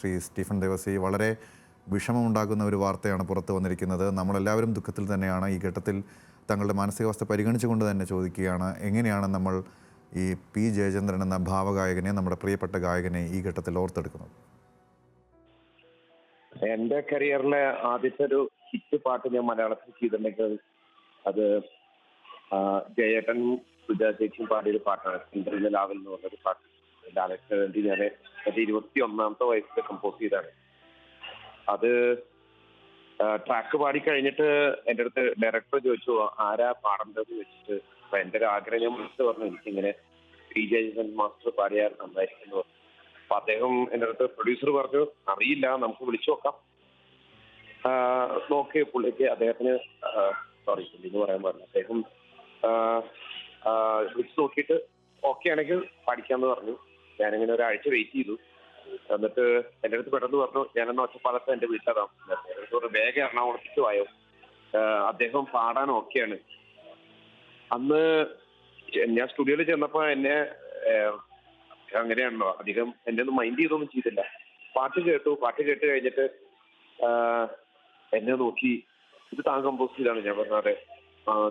Shri Stephen Devasi, വളരെ വിഷമമുണ്ടാകുന്ന ഒരു വാർത്തയാണ് പുറത്തു വന്നിരിക്കുന്നത്. നമ്മളെല്ലാവരും ദുഃഖത്തിൽ തന്നെയാണ്. ഈ ഘട്ടത്തിൽ തങ്ങളുടെ മാനസികാവസ്ഥ പരിഗണിച്ചുകൊണ്ട് തന്നെ ചോദിക്കുകയാണ്, എങ്ങനെയാണ് നമ്മൾ ഈ പി ജയചന്ദ്രൻ എന്ന ഭാവഗായകനെ, നമ്മുടെ പ്രിയപ്പെട്ട ഗായകനെ ഈ ഘട്ടത്തിൽ ഓർത്തെടുക്കുന്നത്? എന്റെ കരിയറിലെ ആദ്യത്തെ ഒരു ഹിറ്റ് പാട്ട് ഞാൻ മലയാളത്തിൽ ചെയ്തിട്ടുണ്ടെങ്കിൽ അത് ജയേട്ടനും സുജാ ചേച്ചിയും പാടിയൊരു പാട്ടാണ്. ചന്ദ്രന്റെ ലാവൽ എന്ന് പറഞ്ഞൊരു പാട്ട്. ലാലയ്ക്ക് വേണ്ടി ഞാൻ എന്റെ 21ാമത്തെ വയസ്സിൽ കമ്പോസ് ചെയ്താണ്. അത് ട്രാക്ക് പാടി കഴിഞ്ഞിട്ട് എൻ്റെ അടുത്ത് ഡയറക്ടർ ചോദിച്ചു ആരാ പാടേണ്ടതെന്ന് വെച്ചിട്ട്. അപ്പൊ എൻ്റെ ഒരു ആഗ്രഹം ഞാൻ വിളിച്ചു പറഞ്ഞു, എനിക്കിങ്ങനെ പി ജയചന്ദ്രൻ മാസ്റ്റർ പാടിയാൽ നന്നായിരിക്കുന്നു പറഞ്ഞു. അപ്പൊ അദ്ദേഹം എൻ്റെ അടുത്ത് പ്രൊഡ്യൂസർ പറഞ്ഞു, അറിയില്ല, നമുക്ക് വിളിച്ചു നോക്കാം. നോക്കി പുള്ളിക്ക് അദ്ദേഹത്തിന് സോറി പുള്ളിന്ന് പറയാൻ പാടില്ല, അദ്ദേഹം വിളിച്ചു നോക്കിയിട്ട് ഓക്കെ ആണെങ്കിൽ പഠിക്കാന്ന് പറഞ്ഞു. ഞാനിങ്ങനെ ഒരാഴ്ച വെയിറ്റ് ചെയ്തു. എന്നിട്ട് എൻ്റെ അടുത്ത് പെട്ടെന്ന് പറഞ്ഞു, ഞാനെന്ന ഒറ്റപ്പാലത്ത് എൻ്റെ വീട്ടിലെ താമസിക്കുന്നത്, വേഗം എറണാകുളത്തേക്ക് വായോ, അദ്ദേഹം പാടാൻ ഓക്കെയാണ്. അന്ന് ഞാൻ സ്റ്റുഡിയോയിൽ ചെന്നപ്പോ എന്നെ അങ്ങനെയാണല്ലോ, അധികം എന്നെ ഒന്നും മൈൻഡ് ചെയ്തൊന്നും ചെയ്തില്ല. പാട്ട് കേട്ട് കഴിഞ്ഞിട്ട് എന്നെ നോക്കി, ഇത് താൻ കമ്പോസ് ചെയ്താണ്. ഞാൻ പറഞ്ഞാതെ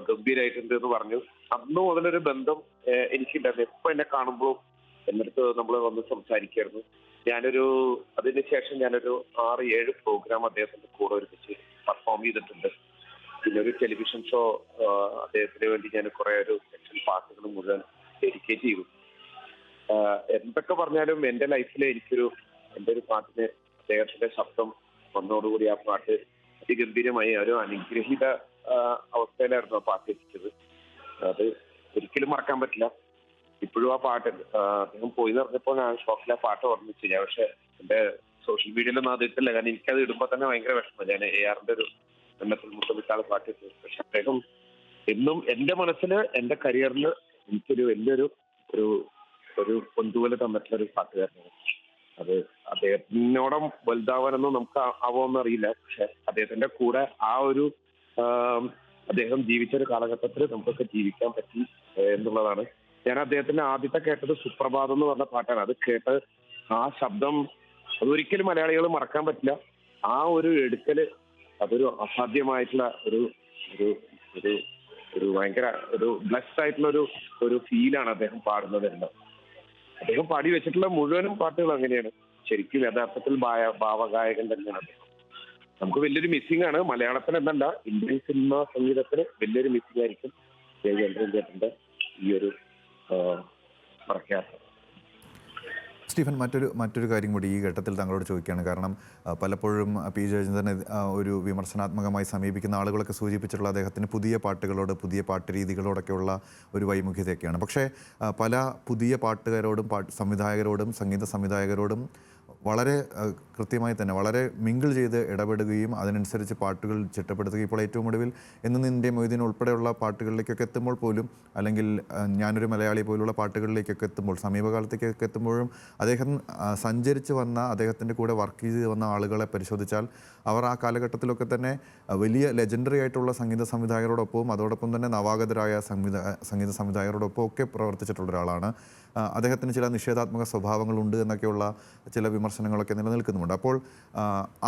ഗംഭീരായിട്ടുണ്ട് എന്ന് പറഞ്ഞു. അന്ന് മുതലൊരു ബന്ധം എനിക്കുണ്ടായിരുന്നു. എപ്പോ എന്നെ കാണുമ്പോഴും എൻ്റെ അടുത്ത് നമ്മൾ വന്ന് സംസാരിക്കായിരുന്നു. അതിന് ശേഷം ഞാനൊരു 6-7 പ്രോഗ്രാം അദ്ദേഹത്തിന്റെ കൂടെ ഒരുമിച്ച് പെർഫോം ചെയ്തിട്ടുണ്ട്. പിന്നെ ഒരു ടെലിവിഷൻ ഷോ അദ്ദേഹത്തിന് വേണ്ടി ഞാൻ കുറെ ഒരു സെക്ഷൻ പാട്ടുകൾ മുഴുവൻ ഡെഡിക്കേറ്റ് ചെയ്തു. എന്തൊക്കെ പറഞ്ഞാലും എൻ്റെ ലൈഫിൽ എൻ്റെ ഒരു പാട്ടിന് അദ്ദേഹത്തിന്റെ ശബ്ദം വന്നതോടുകൂടി ആ പാട്ട് അതിഗംഭീരമായി ഒരു അനുഗ്രഹീത അവസ്ഥയിലായിരുന്നു ആ പാട്ട് എത്തിച്ചത്. അത് ഒരിക്കലും മറക്കാൻ പറ്റില്ല. ഇപ്പോഴും ആ പാട്ട് അദ്ദേഹം പോയി പറഞ്ഞപ്പോൾ ഞാൻ ഷോക്കിൽ ആ പാട്ട് ഓർമ്മിച്ചു. ഞാൻ പക്ഷെ എന്റെ സോഷ്യൽ മീഡിയയിലൊന്നും അത് ഇട്ടില്ല, കാരണം എനിക്കത് ഇടുമ്പോൾ തന്നെ ഭയങ്കര വിഷമം. ഞാൻ ARന്റെ ഒരു എണ്ണത്തിൽ മുത്തമിട്ടാൾ പാട്ട് ഇട്ടു. പക്ഷെ അദ്ദേഹം എന്നും എന്റെ മനസ്സില് എന്റെ കരിയറിൽ എനിക്കൊരു വലിയൊരു ഒരു പൊന്തുപോലെ തന്നിട്ടുള്ള ഒരു പാട്ടുകാരനാണ്. അത് അദ്ദേഹത്തിനോടം വലുതാവാനൊന്നും നമുക്ക് ആവുമെന്ന് അറിയില്ല. പക്ഷെ അദ്ദേഹത്തിന്റെ കൂടെ അദ്ദേഹം ജീവിച്ചൊരു കാലഘട്ടത്തിൽ നമുക്കൊക്കെ ജീവിക്കാൻ പറ്റി എന്നുള്ളതാണ്. ഞാൻ അദ്ദേഹത്തിന്റെ ആദ്യത്തെ കേട്ടത് സുപ്രഭാതം എന്ന് പറഞ്ഞ പാട്ടാണ്. അത് കേട്ട് ആ ശബ്ദം അതൊരിക്കലും മലയാളികൾ മറക്കാൻ പറ്റില്ല. ആ ഒരു എടുക്കല് അതൊരു അസാധ്യമായിട്ടുള്ള ഒരു ഭയങ്കര ഒരു ബ്ലെസ്ഡ് ആയിട്ടുള്ള ഒരു ഫീലാണ് അദ്ദേഹം പാടുന്നതെല്ലാം. അദ്ദേഹം പാടി വെച്ചിട്ടുള്ള മുഴുവനും പാട്ടുകൾ അങ്ങനെയാണ്. ശരിക്കും യഥാർത്ഥത്തിൽ ഭാവഗായകൻ തന്നെയാണ് അദ്ദേഹം. നമുക്ക് വലിയൊരു മിസ്സിംഗ് ആണ് മലയാളത്തിൽ എന്നല്ല, ഇന്ത്യൻ സിനിമാ സംഗീതത്തിന് വലിയൊരു മിസ്സിംഗ് ആയിരിക്കും ജയചന്ദ്രൻ ചേട്ടന്റെ ഈ ഒരു പ്രഖ്യാപനം. സ്റ്റീഫൻ, മറ്റൊരു കാര്യം കൂടി ഈ ഘട്ടത്തിൽ താങ്കളോട് ചോദിക്കുകയാണ്. കാരണം പലപ്പോഴും പി ജയചന്ദ്രനെ ഒരു വിമർശനാത്മകമായി സമീപിക്കുന്ന ആളുകളൊക്കെ സൂചിപ്പിച്ചിട്ടുള്ള അദ്ദേഹത്തിന് പുതിയ പാട്ടുകളോട്, പുതിയ പാട്ട് രീതികളോടൊക്കെയുള്ള ഒരു വൈമുഖ്യതയൊക്കെയാണ്. പക്ഷേ പല പുതിയ പാട്ടുകാരോടും സംവിധായകരോടും സംഗീത സംവിധായകരോടും വളരെ കൃത്യമായി തന്നെ വളരെ മിങ്കിൾ ചെയ്ത് ഇടപെടുകയും അതിനനുസരിച്ച് പാട്ടുകൾ ചിട്ടപ്പെടുത്തുകയും ഇപ്പോൾ ഏറ്റവും ഒടുവിൽ എന്ന് നിൻ്റെ മൊയ്തീൻ ഉൾപ്പെടെയുള്ള പാട്ടുകളിലേക്കൊക്കെ എത്തുമ്പോൾ പോലും, അല്ലെങ്കിൽ ഞാനൊരു മലയാളി പോലുള്ള പാട്ടുകളിലേക്കൊക്കെ എത്തുമ്പോൾ, സമീപകാലത്തേക്കൊക്കെ എത്തുമ്പോഴും അദ്ദേഹം സഞ്ചരിച്ച് വന്ന, അദ്ദേഹത്തിൻ്റെ കൂടെ വർക്ക് ചെയ്ത് വന്ന ആളുകളെ പരിശോധിച്ചാൽ അവർ ആ കാലഘട്ടത്തിലൊക്കെ തന്നെ വലിയ ലെജൻഡറി ആയിട്ടുള്ള സംഗീത സംവിധായകരോടൊപ്പവും അതോടൊപ്പം തന്നെ നവാഗതരായ സംഗീത സംവിധായകരോടൊപ്പം ഒക്കെ പ്രവർത്തിച്ചിട്ടുള്ള ഒരാളാണ്. അദ്ദേഹത്തിന് ചില നിഷേധാത്മക സ്വഭാവങ്ങളുണ്ട് എന്നൊക്കെയുള്ള ചില വിമർശനങ്ങളൊക്കെ നിലനിൽക്കുന്നുമുണ്ട്. അപ്പോൾ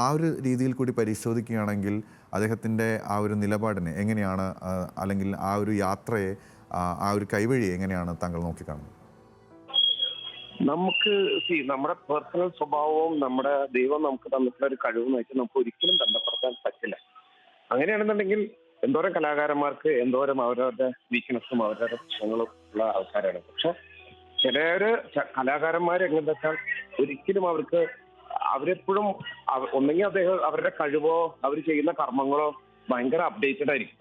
ആ ഒരു രീതിയിൽ കൂടി പരിശോധിക്കുകയാണെങ്കിൽ അദ്ദേഹത്തിൻ്റെ ആ ഒരു നിലപാടിനെ എങ്ങനെയാണ്, അല്ലെങ്കിൽ ആ ഒരു യാത്രയെ, ആ ഒരു കൈവഴിയെ എങ്ങനെയാണ് താങ്കൾ നോക്കിക്കാണുന്നത്? നമുക്ക് നമ്മുടെ പേഴ്സണൽ സ്വഭാവവും നമ്മുടെ ദൈവം നമുക്ക് തന്നിട്ടുള്ള ഒരു കഴിവെന്ന് വെച്ചാൽ നമുക്ക് ഒരിക്കലും ബന്ധപ്പെടുത്താൻ പറ്റില്ല. അങ്ങനെയാണെന്നുണ്ടെങ്കിൽ എന്തോരം കലാകാരന്മാർക്ക് എന്തോരം അവരവരുടെ വീക്ക്നെസ്സും അവരവരുടെ പ്രശ്നങ്ങളും ഉള്ള ആൾക്കാരാണ്. പക്ഷെ ചിലര് കലാകാരന്മാർ എങ്ങനെയാ വെച്ചാൽ ഒരിക്കലും അവരെപ്പോഴും ഒന്നെങ്കിൽ അവരുടെ കഴിവോ അവർ ചെയ്യുന്ന കർമ്മങ്ങളോ ഭയങ്കര അപ്ഡേറ്റഡ് ആയിരിക്കും.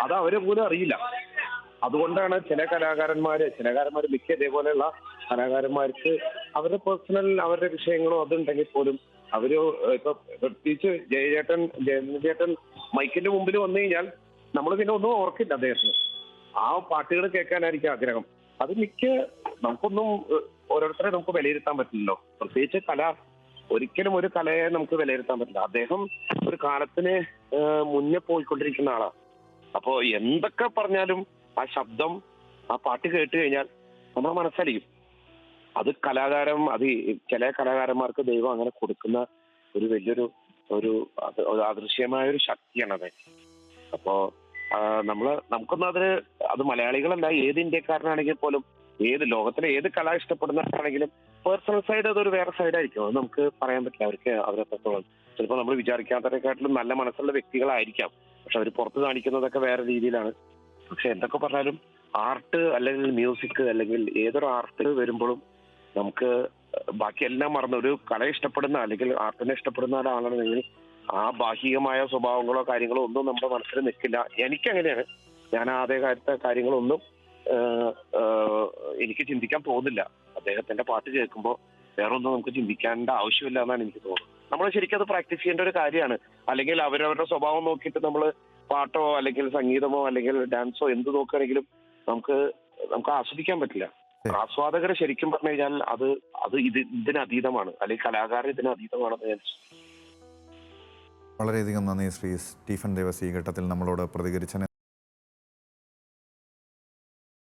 അത് അവരെ പോലും അറിയില്ല. അതുകൊണ്ടാണ് ചില കലാകാരന്മാര് മിക്ക ഇതേപോലെയുള്ള കലാകാരന്മാർക്ക് അവരുടെ പേഴ്സണൽ അവരുടെ വിഷയങ്ങളോ അതുണ്ടെങ്കിൽ പോലും അവര് ഇപ്പൊ പ്രത്യേകിച്ച് ജയചേട്ടൻ മൈക്കിന്റെ മുമ്പിൽ വന്നു കഴിഞ്ഞാൽ നമ്മൾ പിന്നെ ഒന്നും ഓർക്കില്ല അദ്ദേഹത്തിന്. ആ പാട്ടുകൾ കേൾക്കാനായിരിക്കും ആഗ്രഹം. അത് നമുക്കൊന്നും ഓരോരുത്തരെ നമുക്ക് വിലയിരുത്താൻ പറ്റില്ലല്ലോ. പ്രത്യേകിച്ച് ഒരിക്കലും ഒരു കലയെ നമുക്ക് വിലയിരുത്താൻ പറ്റില്ല. അദ്ദേഹം ഒരു കാലത്തിന് മുന്നേ പോയിക്കൊണ്ടിരിക്കുന്ന ആളാണ്. അപ്പോ എന്തൊക്കെ പറഞ്ഞാലും ആ ശബ്ദം, ആ പാട്ട് കേട്ട് കഴിഞ്ഞാൽ നമ്മുടെ മനസ്സലിയും. അത് ചില കലാകാരന്മാർക്ക് ദൈവം അങ്ങനെ കൊടുക്കുന്ന ഒരു വലിയൊരു ഒരു അദൃശ്യമായ ഒരു ശക്തിയാണത്. അപ്പോ നമുക്കൊന്നും അത് മലയാളികളല്ല, ഏത് ഇന്ത്യക്കാരനാണെങ്കിൽ പോലും, ഏത് ലോകത്തിലെ ഏത് കല ഇഷ്ടപ്പെടുന്നവരാണെങ്കിലും പേഴ്സണൽ സൈഡ് അതൊരു വേറെ സൈഡായിരിക്കും. അത് നമുക്ക് പറയാൻ പറ്റില്ല. അവരെ പത്തോളം ചിലപ്പോൾ നമ്മൾ വിചാരിക്കാത്തതിനെക്കാട്ടിലും നല്ല മനസ്സുള്ള വ്യക്തികളായിരിക്കാം, പക്ഷെ അവർ പുറത്ത് കാണിക്കുന്നതൊക്കെ വേറെ രീതിയിലാണ്. പക്ഷെ എന്തൊക്കെ പറഞ്ഞാലും ആർട്ട് അല്ലെങ്കിൽ മ്യൂസിക് അല്ലെങ്കിൽ ഏതൊരു ആർട്ട് വരുമ്പോഴും നമുക്ക് ബാക്കിയെല്ലാം മറന്ന് ഒരു കല ഇഷ്ടപ്പെടുന്ന അല്ലെങ്കിൽ ആർട്ടിനെ ഇഷ്ടപ്പെടുന്ന ഒരാളാണെങ്കിൽ ആ ബാഹ്യമായ സ്വഭാവങ്ങളോ കാര്യങ്ങളോ ഒന്നും നമ്മുടെ മനസ്സിൽ നിൽക്കില്ല. എനിക്കങ്ങനെയാണ്. ഞാൻ അതേ കാര്യങ്ങളൊന്നും എനിക്ക് ചിന്തിക്കാൻ പോകുന്നില്ല. അദ്ദേഹത്തിന്റെ പാട്ട് കേൾക്കുമ്പോൾ വേറെ ഒന്നും നമുക്ക് ചിന്തിക്കേണ്ട ആവശ്യമില്ല എന്നാണ് എനിക്ക് തോന്നുന്നത്. നമ്മൾ ശരിക്കും അത് പ്രാക്ടീസ് ചെയ്യേണ്ട ഒരു കാര്യമാണ്. അല്ലെങ്കിൽ അവരവരുടെ സ്വഭാവം നോക്കിയിട്ട് നമ്മൾ പാട്ടോ അല്ലെങ്കിൽ സംഗീതമോ അല്ലെങ്കിൽ ഡാൻസോ എന്ത് നോക്കുകയാണെങ്കിലും നമുക്ക് ആസ്വദിക്കാൻ പറ്റില്ല. ആസ്വാദകർ ശരിക്കും പറഞ്ഞു കഴിഞ്ഞാൽ അത് ഇതിനതീതമാണ്, അല്ലെങ്കിൽ കലാകാരൻ ഇതിനതീതമാണെന്ന് ഞാൻ. വളരെയധികം നന്ദി ശ്രീ സ്റ്റീഫൻ ദേവസ് ഈ ഘട്ടത്തിൽ നമ്മളോട് പ്രതികരിച്ചതിന്.